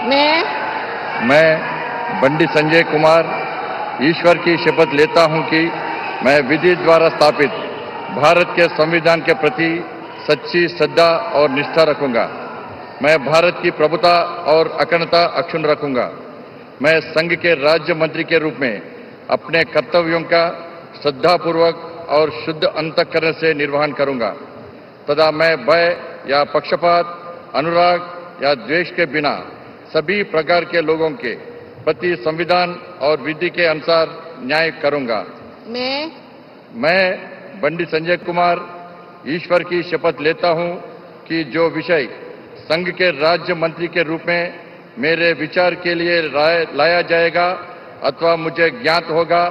मैं बंडी संजय कुमार ईश्वर की शपथ लेता हूं कि मैं विधि द्वारा स्थापित भारत के संविधान के प्रति सच्ची श्रद्धा और निष्ठा रखूंगा। मैं भारत की प्रभुता और अखंडता अक्षुण्ण रखूंगा। मैं संघ के राज्य मंत्री के रूप में अपने कर्तव्यों का श्रद्धापूर्वक और शुद्ध अंतःकरण से निर्वहन करूंगा तथा मैं भय या पक्षपात, अनुराग या द्वेष के बिना सभी प्रकार के लोगों के प्रति संविधान और विधि के अनुसार न्याय करूंगा। मैं बंडी संजय कुमार ईश्वर की शपथ लेता हूं कि जो विषय संघ के राज्य मंत्री के रूप में मेरे विचार के लिए लाया जाएगा अथवा मुझे ज्ञात होगा,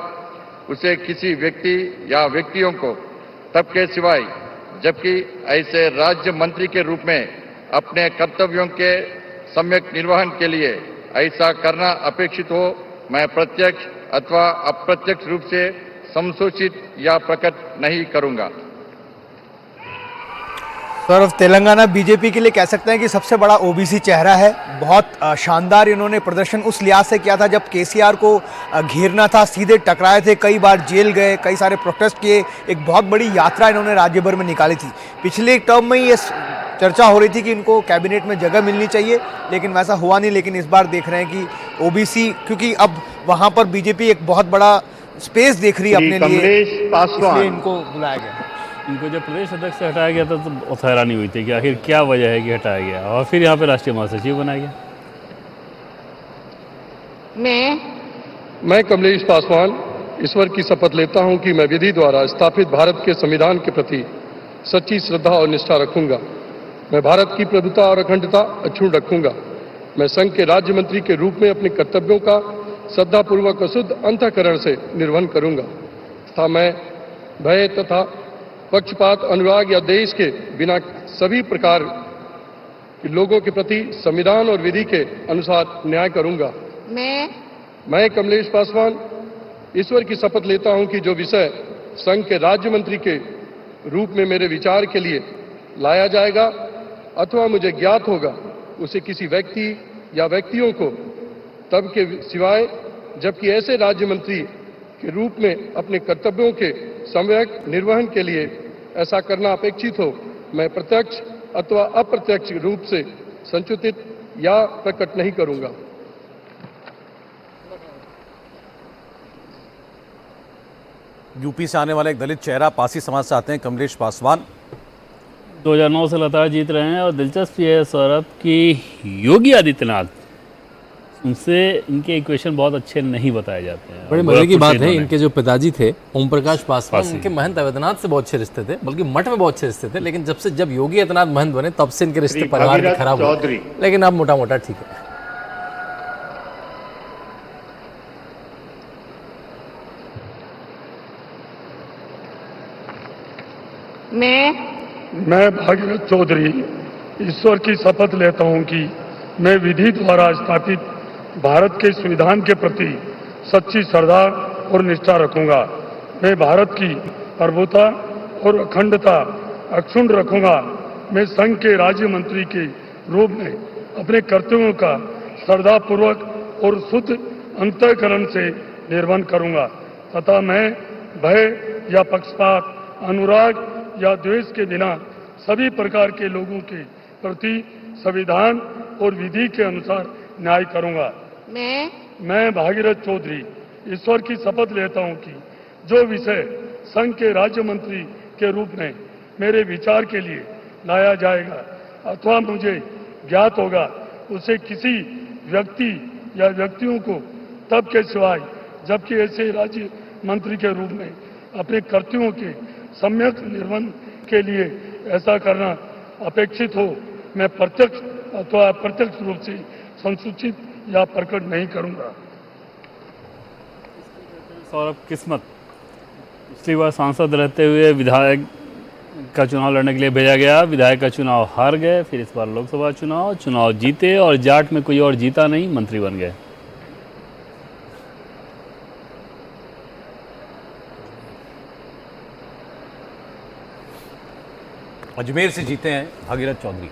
उसे किसी व्यक्ति या व्यक्तियों को तब के सिवाय जबकि ऐसे राज्य मंत्री के रूप में अपने कर्तव्यों के सम्यक निर्वहन के लिए ऐसा करना अपेक्षित हो, मैं प्रत्यक्ष अथवा अप्रत्यक्ष रूप से संसूचित या प्रकट नहीं करूंगा। सौरभ, तेलंगाना बीजेपी के लिए कह सकते हैं कि सबसे बड़ा ओबीसी चेहरा है। बहुत शानदार इन्होंने प्रदर्शन उस लिहाज से किया था जब केसीआर को घेरना था, सीधे टकराए थे, कई बार जेल गए, कई सारे प्रोटेस्ट किए, एक बहुत बड़ी यात्रा इन्होंने राज्य भर में निकाली थी। पिछले टर्म में ये चर्चा हो रही थी कि इनको कैबिनेट में जगह मिलनी चाहिए, लेकिन वैसा हुआ नहीं। लेकिन इस बार देख रहे हैं कि ओबीसी, क्योंकि अब वहाँ पर बीजेपी एक बहुत बड़ा स्पेस देख रही है अपने लिए, इसलिए इनको बुलाया गया। इनको जब प्रदेश अध्यक्ष से हटाया गया था तो बहुत हैरानी हुई थी कि आखिर क्या वजह है कि हटाया गया, और फिर यहाँ पे राष्ट्रीय महासचिव बनाया गया। मैं कमलेश पासवान ईश्वर की शपथ लेता हूं कि मैं विधि द्वारा स्थापित भारत के संविधान के प्रति सच्ची श्रद्धा और निष्ठा रखूंगा। मैं भारत की प्रभुता और अखंडता अक्षुण्ण रखूंगा। मैं संघ के राज्य मंत्री के रूप में अपने कर्तव्यों का श्रद्धापूर्वक और शुद्ध अंतःकरण से निर्वहन करूंगा तथा मैं भय तथा पक्षपात, अनुराग या देश के बिना सभी प्रकार के लोगों के प्रति संविधान और विधि के अनुसार न्याय करूंगा। मैं कमलेश पासवान ईश्वर की शपथ लेता हूं कि जो विषय संघ के राज्य मंत्री के रूप में मेरे विचार के लिए लाया जाएगा अथवा मुझे ज्ञात होगा, उसे किसी व्यक्ति या व्यक्तियों को तब के सिवाय जबकि ऐसे राज्य मंत्री के रूप में अपने कर्तव्यों के सम्यक निर्वहन के लिए ऐसा करना अपेक्षित हो, मैं प्रत्यक्ष अथवा अप्रत्यक्ष रूप से संसूचित या प्रकट नहीं करूंगा। यूपी से आने वाले एक दलित चेहरा, पासी समाज से आते हैं कमलेश पासवान। 2009 से लगातार जीत रहे हैं और दिलचस्प ये है सौरभ कि योगी आदित्यनाथ, उनसे इनके इक्वेशन बहुत अच्छे नहीं बताए जाते हैं। बड़े मजे की बात है, इनके जो पिताजी थे ओम प्रकाश पासवान, उनके महंत अवैधनाथ से बहुत अच्छे रिश्ते थे, बल्कि मठ में बहुत अच्छे रिश्ते थे। लेकिन जब योगी आदित्यनाथ महंत बने तब से इनके रिश्ते परिवार के खराब हुए, लेकिन अब मोटा मोटा ठीक है। मैं भागीरथ चौधरी ईश्वर की शपथ लेता हूं कि मैं विधि द्वारा स्थापित भारत के संविधान के प्रति सच्ची श्रद्धा और निष्ठा रखूंगा। मैं भारत की प्रभुता और अखंडता अक्षुण्ण रखूंगा। मैं संघ के राज्य मंत्री के रूप में अपने कर्तव्यों का श्रद्धापूर्वक और शुद्ध अंतःकरण से निर्वहन करूंगा तथा मैं भय या पक्षपात, अनुराग या द्वेष के बिना सभी प्रकार के लोगों के प्रति संविधान और विधि के अनुसार न्याय करूंगा। मैं भागीरथ चौधरी ईश्वर की शपथ लेता हूं कि जो विषय संघ के राज्य मंत्री के रूप में मेरे विचार के लिए लाया जाएगा अथवा मुझे ज्ञात होगा, उसे किसी व्यक्ति या व्यक्तियों को तब के सिवाय जबकि ऐसे राज्य मंत्री के रूप में अपने कर्तव्यों के सम्यक निर्वहन के लिए ऐसा करना अपेक्षित हो, मैं प्रत्यक्ष अथवा अप्रत्यक्ष रूप से संसूचित या प्रकट नहीं करूंगा। सौरभ, किस्मत, पिछली बार सांसद रहते हुए विधायक का चुनाव लड़ने के लिए भेजा गया, विधायक का चुनाव हार गए, फिर इस बार लोकसभा चुनाव जीते और जाट में कोई और जीता नहीं, मंत्री बन गए। अजमेर से जीते हैं भागीरथ चौधरी।